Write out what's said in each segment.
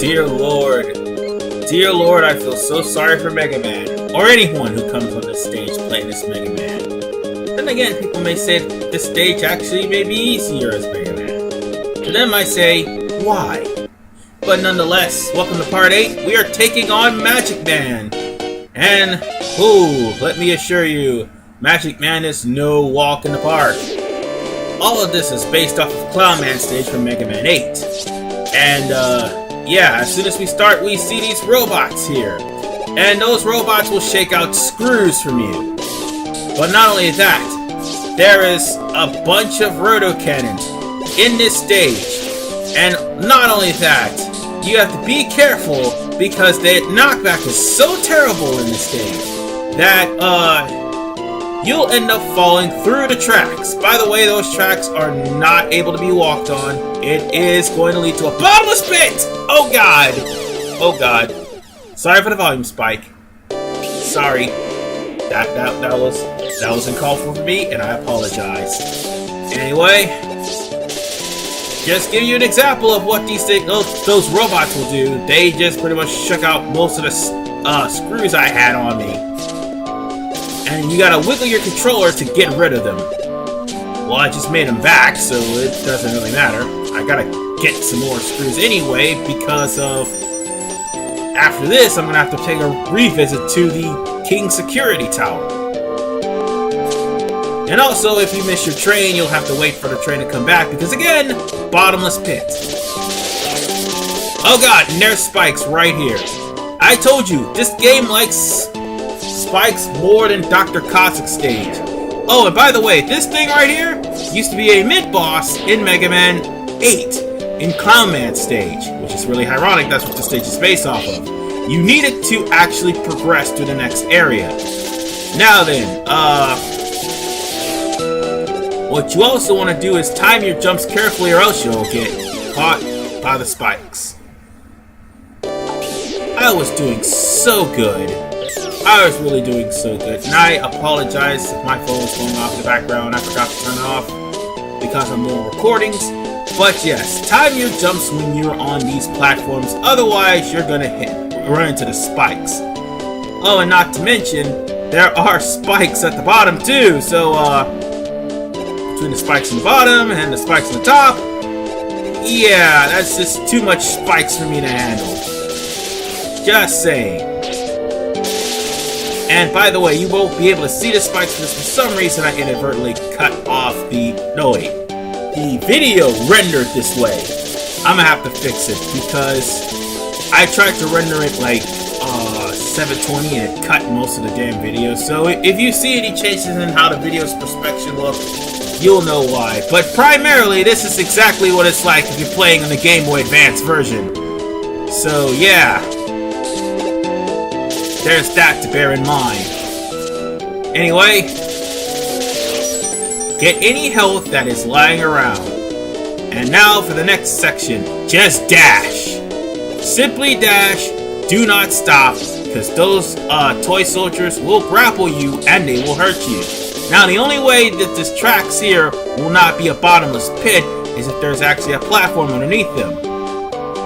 Dear Lord. Dear Lord, I feel so sorry for Mega Man, or anyone who comes on this stage playing as Mega Man. Then again, people may say this stage actually may be easier as Mega Man. To them I say, why? But nonetheless, welcome to part 8. We are taking on Magic Man. And, let me assure you, Magic Man is no walk in the park. All of this is based off of Clown Man stage from Mega Man 8. And, yeah, as soon as we start, we see these robots here. And those robots will shake out screws from you. But not only that, there is a bunch of roto cannons in this stage. And not only that, you have to be careful because the knockback is so terrible in this stage that, you'll end up falling through the tracks. By the way, those tracks are not able to be walked on. It is going to lead to a bottomless pit! Oh god! Oh god. Sorry for the volume spike. Sorry. That was uncalled for me, and I apologize. Anyway, just give you an example of what these things, those robots will do. They just pretty much shook out most of the screws I had on me. And you gotta wiggle your controller to get rid of them. Well, I just made them back, so it doesn't really matter. I gotta get some more screws anyway, because of... After this, I'm gonna have to take a revisit to the King Security Tower. And also, if you miss your train, you'll have to wait for the train to come back, because again, bottomless pit. Oh god, and there's spikes right here. I told you, this game likes spikes more than Dr. Cossack's stage. Oh, and by the way, this thing right here used to be a mid-boss in Mega Man 8 in Clown Man stage, which is really ironic. That's what the stage is based off of. You needed to actually progress to the next area. Now then, what you also want to do is time your jumps carefully or else you'll get caught by the spikes. I was doing so good. I was really doing so good, and I apologize if my phone was going off in the background. I forgot to turn it off because I'm doing recordings. But yes, time your jumps when you're on these platforms, otherwise you're gonna run into the spikes. Oh, and not to mention, there are spikes at the bottom too, so between the spikes on the bottom and the spikes on the top, yeah, that's just too much spikes for me to handle. Just saying. And by the way, you won't be able to see the spikes because for some reason I inadvertently cut off the... No, wait. The video rendered this way. I'm gonna have to fix it because I tried to render it like 720 and it cut most of the damn video. So if you see any changes in how the video's perspective look, you'll know why. But primarily, this is exactly what it's like if you're playing on the Game Boy Advance version. So yeah. There's that to bear in mind. Anyway, get any health that is lying around. And now for the next section, just dash. Simply dash, do not stop, because those toy soldiers will grapple you and they will hurt you. Now the only way that this tracks here will not be a bottomless pit is if there's actually a platform underneath them.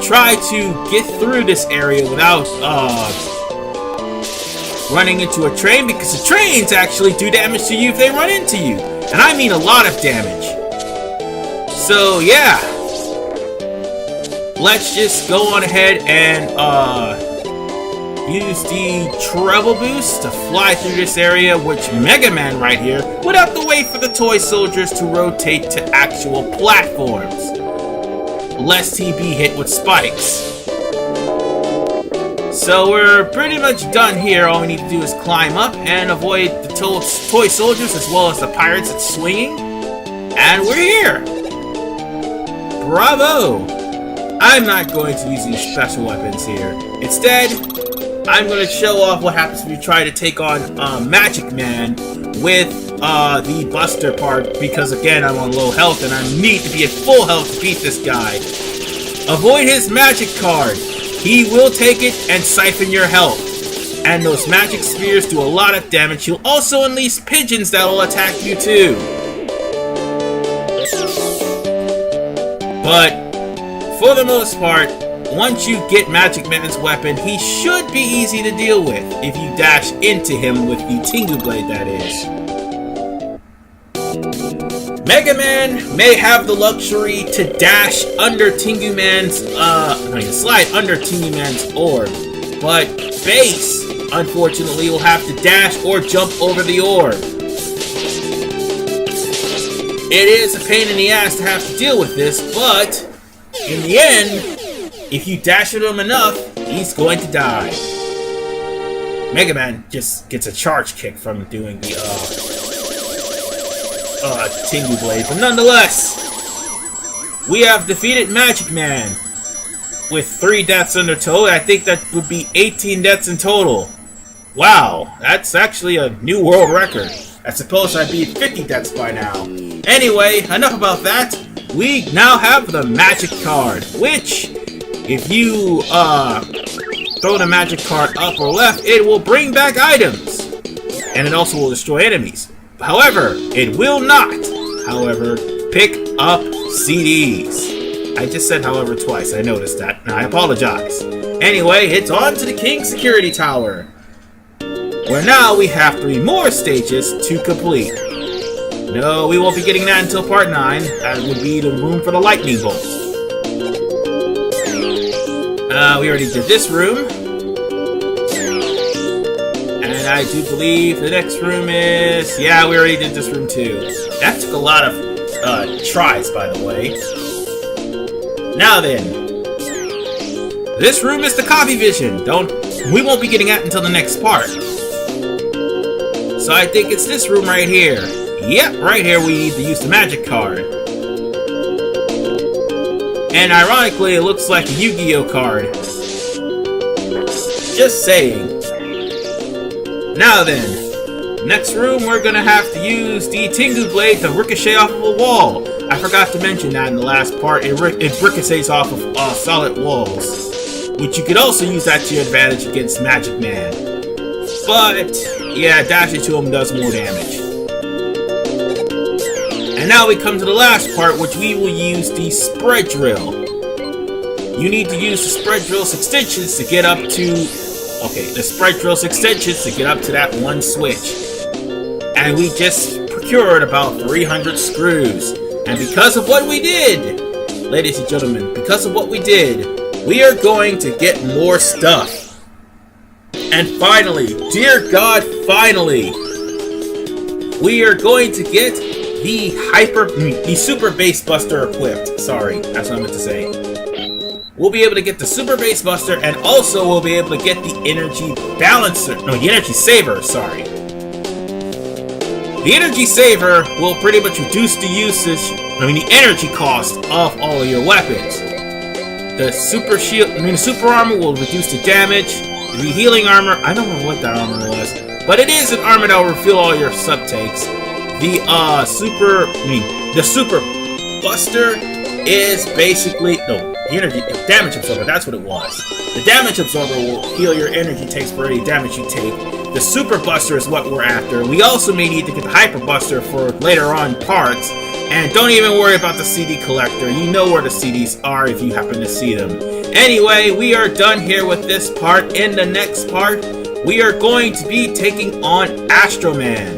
Try to get through this area without running into a train, because the trains actually do damage to you if they run into you. And I mean a lot of damage. So yeah. Let's just go on ahead and use the Treble Boost to fly through this area, which Mega Man right here would have to wait for the toy soldiers to rotate to actual platforms, lest he be hit with spikes. So we're pretty much done here. All we need to do is climb up and avoid the toy soldiers as well as the pirates that's swinging. And we're here! Bravo! I'm not going to use these special weapons here. Instead, I'm going to show off what happens when you try to take on Magic Man with the Buster part, because again, I'm on low health and I need to be at full health to beat this guy. Avoid his magic card. He will take it and siphon your health. And those magic spheres do a lot of damage. He'll also unleash pigeons that will attack you too. But for the most part, once you get Magic Man's weapon, he should be easy to deal with if you dash into him with the Tengu Blade, that is. Mega Man may have the luxury to dash under Tengu Man's, slide under Tengu Man's orb, but Base, unfortunately, will have to dash or jump over the orb. It is a pain in the ass to have to deal with this, but in the end, if you dash at him enough, he's going to die. Mega Man just gets a charge kick from doing the Tengu Blade, but nonetheless, we have defeated Magic Man with 3 deaths under total. I think that would be 18 deaths in total. Wow, that's actually a new world record. I suppose I'd be 50 deaths by now. Anyway, enough about that. We now have the magic card, which, if you throw the magic card up or left, it will bring back items. And it also will destroy enemies. However, it will not, pick up CDs. I just said however twice, I noticed that, and I apologize. Anyway, it's on to the King's Security Tower, where now we have 3 more stages to complete. No, we won't be getting that until part 9. That would be the room for the lightning bolt. We already did this room. And I do believe the next room is... Yeah, we already did this room too. That took a lot of tries, by the way. Now then. This room is the copy vision. We won't be getting that until the next part. So I think it's this room right here. Yep, right here we need to use the magic card. And ironically, it looks like a Yu-Gi-Oh card. Just saying. Now then, next room we're gonna have to use the Tengu Blade to ricochet off of a wall. I forgot to mention that in the last part. It ricochets off of solid walls, which you could also use that to your advantage against Magic Man. But yeah, dashing to him does more damage. And now we come to the last part, which we will use the spread drill. You need to use the spread drill's extensions to get up to... Okay, the spread drill's extensions to get up to that one switch. And we just procured about 300 screws. And because of what we did, ladies and gentlemen, because of what we did, we are going to get more stuff. And finally, dear God, finally, we are going to get the Super Bass Buster equipped. Sorry, that's what I meant to say. We'll be able to get the Super Bass Buster, and also we'll be able to get the Energy Balancer. No, the Energy Saver, sorry. The Energy Saver will pretty much reduce the the energy cost of all of your weapons. The Super Armor will reduce the damage. The Healing Armor, I don't know what that armor was, but it is an armor that will refill all your sub-takes. The Super Buster is basically... No, the Damage Absorber, that's what it was. The Damage Absorber will heal your energy takes for any damage you take. The Super Buster is what we're after. We also may need to get the Hyper Buster for later on parts. And don't even worry about the CD collector. You know where the CDs are if you happen to see them. Anyway, we are done here with this part. In the next part, we are going to be taking on Astro Man.